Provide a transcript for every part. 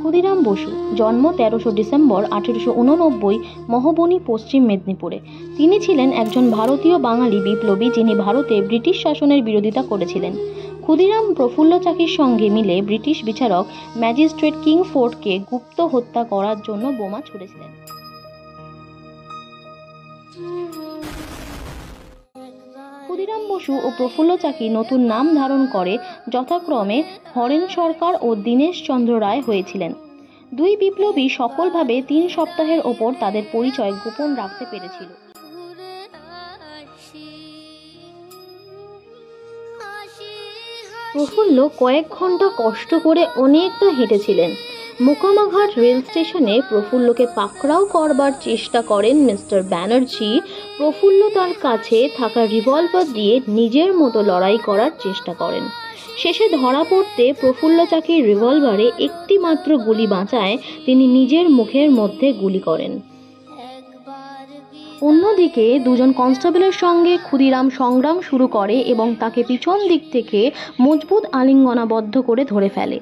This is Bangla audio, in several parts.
ক্ষুদিরাম বসু জন্ম 13 ডিসেম্বর 1889 মহবনী, পশ্চিম মেদিনীপুরে। তিনি ছিলেন একজন ভারতীয় বাঙালি বিপ্লবী যিনি ভারতে ব্রিটিশ শাসনের বিরোধিতা করেছিলেন। ক্ষুদিরাম প্রফুল্ল চাকির সঙ্গে মিলে ব্রিটিশ বিচারক ম্যাজিস্ট্রেট কিংফোর্ডকে গুপ্ত হত্যা করার জন্য বোমা ছুড়েছিলেন। ক্ষুদিরাম বসু ও প্রফুল্ল চাকি নতুন নাম ধারণ করে যথাক্রমে হরেন সরকার ও দীনেশ চন্দ্র রায় হয়েছিলেন। দুই বিপ্লবী সফলভাবে 3 সপ্তাহের ওপর তাদের পরিচয় গোপন রাখতে পেরেছিল। প্রফুল্ল কয়েক ঘন্টা কষ্ট করে অনেকটা হেঁটেছিলেন। মোকামাঘাট রেল স্টেশনে প্রফুল্লকে পাকড়াও করবার চেষ্টা করেন মিস্টার ব্যানার্জি। প্রফুল্ল তার কাছে থাকা রিভলভার দিয়ে নিজের মতো লড়াই করার চেষ্টা করেন। শেষে ধরা পড়তে প্রফুল্ল চাকির রিভলভারে একটি মাত্র গুলি বাঁচায় তিনি নিজের মুখের মধ্যে গুলি করেন। অন্যদিকে দুজন কনস্টেবলের সঙ্গে ক্ষুদিরাম সংগ্রাম শুরু করে এবং তাকে পিছন দিক থেকে মজবুত আলিঙ্গনাবদ্ধ করে ধরে ফেলে।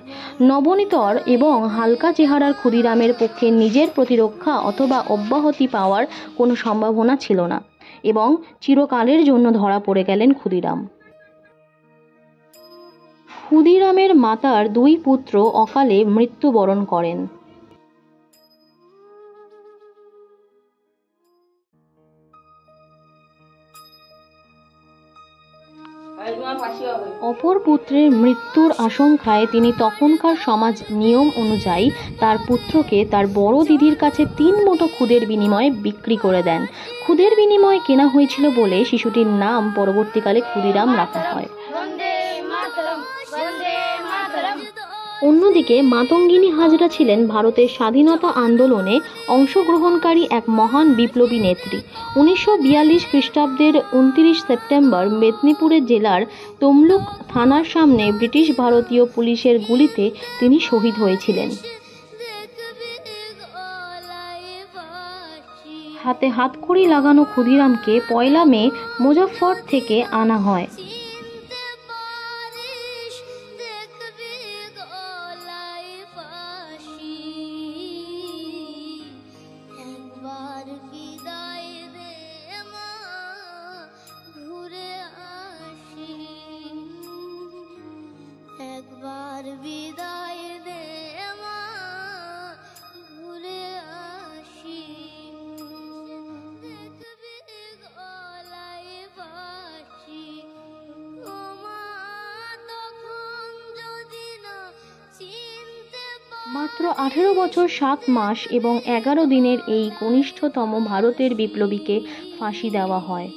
নবনীতর এবং হালকা চেহারার ক্ষুদিরামের পক্ষে নিজের প্রতিরক্ষা অথবা অব্যাহতি পাওয়ার কোনো সম্ভাবনা ছিল না এবং চিরকালের জন্য ধরা পড়ে গেলেন ক্ষুদিরাম। ক্ষুদিরামের মাতার 2 পুত্র অকালে মৃত্যুবরণ করেন। অপর পুত্রের মৃত্যুর আশঙ্কায় তিনি তখনকার সমাজ নিয়ম অনুযায়ী তার পুত্রকে তার বড় দিদির কাছে 3 মুঠো খুদের বিনিময়ে বিক্রি করে দেন। খুদের বিনিময়ে কেনা হয়েছিল বলে শিশুটির নাম পরবর্তীকালে ক্ষুদিরাম রাখা হয়। অন্যদিকে মাতঙ্গিনী হাজরা ছিলেন ভারতের স্বাধীনতা আন্দোলনে অংশগ্রহণকারী এক মহান বিপ্লবী নেত্রী। 1942 খ্রিস্টাব্দের 29 সেপ্টেম্বর মেদিনীপুর জেলার তমলুক থানার সামনে ব্রিটিশ ভারতীয় পুলিশের গুলিতে তিনি শহীদ হয়েছিলেন। হাতে হাতকড়ি লাগানো ক্ষুদিরামকে 1 মে মুজাফফর থেকে আনা হয়। মাত্র 18 বছর 7 মাস এবং 11 দিনের এই কনিষ্ঠতম ভারতের বিপ্লবীকে ফাঁসি দেওয়া হয়।